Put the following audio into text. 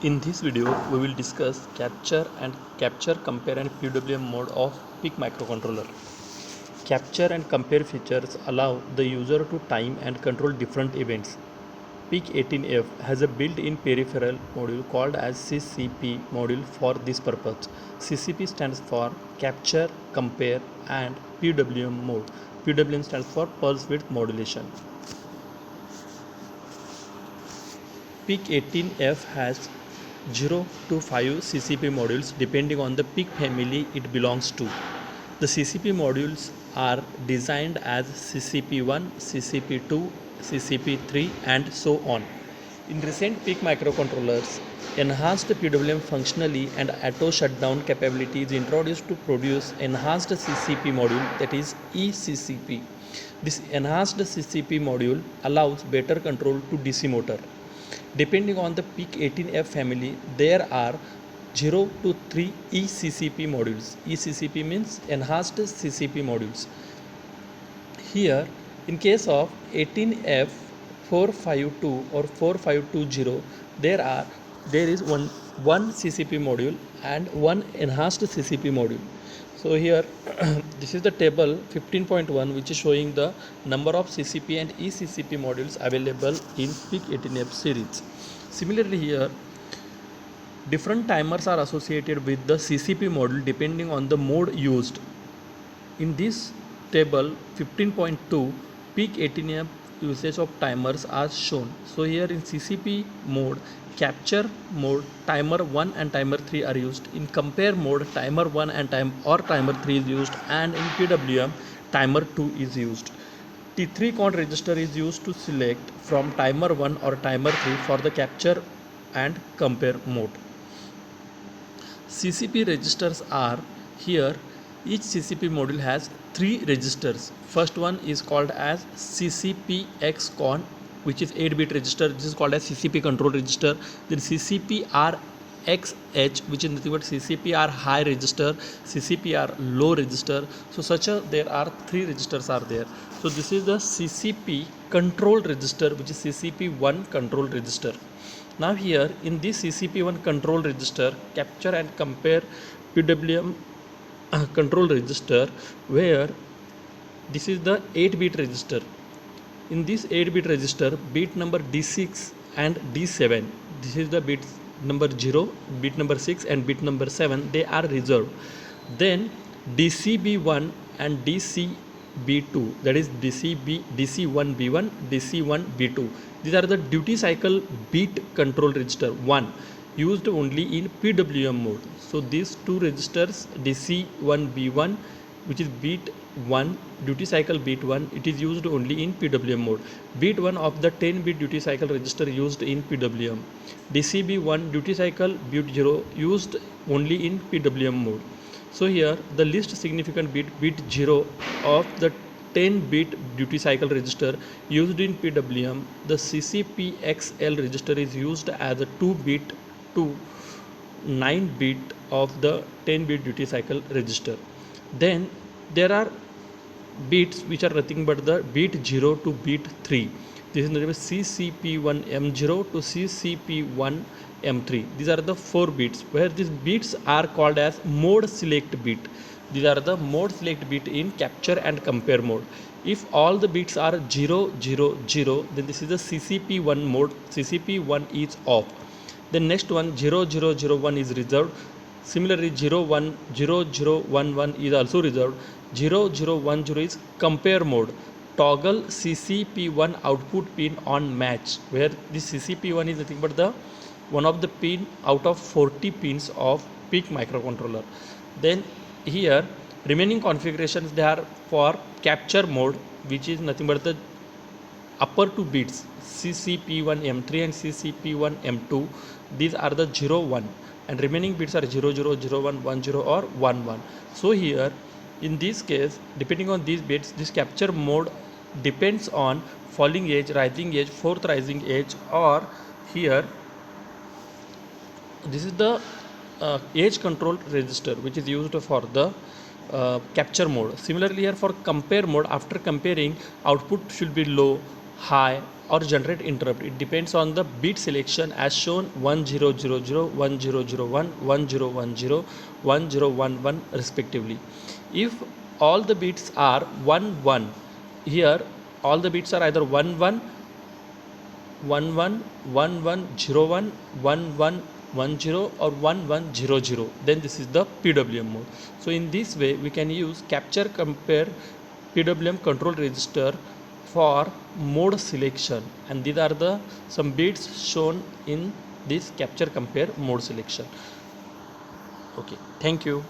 In this video, we will discuss capture, compare and PWM mode of PIC microcontroller. Capture and compare features allow the user to time and control different events. PIC18F has a built-in peripheral module called as CCP module for this purpose. CCP stands for capture, compare and PWM mode. PWM stands for pulse width modulation. PIC18F has 0 to 5 CCP modules depending on the PIC family it belongs to. The CCP modules are designed as CCP1, CCP2, CCP3 and so on. In recent PIC microcontrollers, enhanced PWM functionally and auto shutdown capability is introduced to produce enhanced CCP module, that is eCCP. This enhanced CCP module allows better control to DC motor. Depending on the PIC18F family, there are 0 to 3 eCCP modules. eCCP means enhanced CCP modules. Here, in case of 18F 452 or 4520, there is one CCP module and one enhanced CCP module. So here this is the table 15.1 which is showing the number of CCP and eCCP modules available in PIC18F series. Similarly here, different timers are associated with the CCP module depending on the mode used. In this table 15.2, PIC18F usage of timers are shown. So here in CCP mode, capture mode, timer 1 and timer 3 are used. In compare mode, timer 1 and timer 3 is used, and in PWM, timer 2 is used. T3 count register is used to select from timer 1 or timer 3 for the capture and compare mode. CCP registers are here. Each CCP module has 3 registers. First one is called as CCP-XCON, which is 8-bit register. This is called as CCP control register. Then CCP-RXH, which is nothing but CCP-R high register, CCP-R low register. So there are 3 registers are there. So this is the CCP control register, which is CCP1 control register. Now here in this CCP1 control register, capture and compare PWM control register, where this is the 8-bit register. In this 8-bit register, bit number D6 and D7, this is the bit number 0, bit number 6 and bit number 7, they are reserved. Then DCB1 and DCB2, that is DC1B1, DC1B2, these are the duty cycle bit control register 1, used only in PWM mode. So these 2 registers, DC1B1, which is bit 1, duty cycle bit 1, it is used only in PWM mode. Bit 1 of the 10-bit duty cycle register used in PWM. DCB1 duty cycle bit 0 used only in PWM mode. So here the least significant bit 0 of the 10-bit duty cycle register used in PWM, the CCP-XL register is used as a 2-bit to 9-bit of the 10-bit duty cycle register. Then there are bits which are nothing but the bit 0 to bit 3. This is the CCP1M0 to CCP1M3. These are the 4 bits, where these bits are called as mode select bit. These are the mode select bit in capture and compare mode. If all the bits are 0, 0, 0, then this is the CCP1 mode. CCP1 is off. The next one 0, 0, 0, 1 is reserved. Similarly 0, 1, 0, 0, 1, 1 is also reserved. 0, 0, 1, 0 is compare mode. Toggle CCP1 output pin on match, where this CCP1 is nothing but the one of the pin out of 40 pins of PIC microcontroller. Then here remaining configurations, they are for capture mode, which is nothing but the upper 2 bits CCP1M3 and CCP1M2. These are the 0, 1, and remaining bits are 0, 0, 0, 1, 1, 0 or 1, 1. So here in this case, depending on these bits, this capture mode depends on falling edge, rising edge, fourth rising edge, or here this is the edge control register which is used for the capture mode. Similarly here for compare mode, after comparing, output should be low high or generate interrupt. It depends on the bit selection as shown 1000, 1001, 1010, 1011 respectively. If all the bits are 1 1, here all the bits are either 1 1, 1 1, 1 1 0 1, 1 1 1 0 or 1 1 0 0, then this is the PWM mode. So in this way we can use capture compare PWM control register for mode selection, and these are the some bits shown in this capture compare mode selection. Okay, thank you.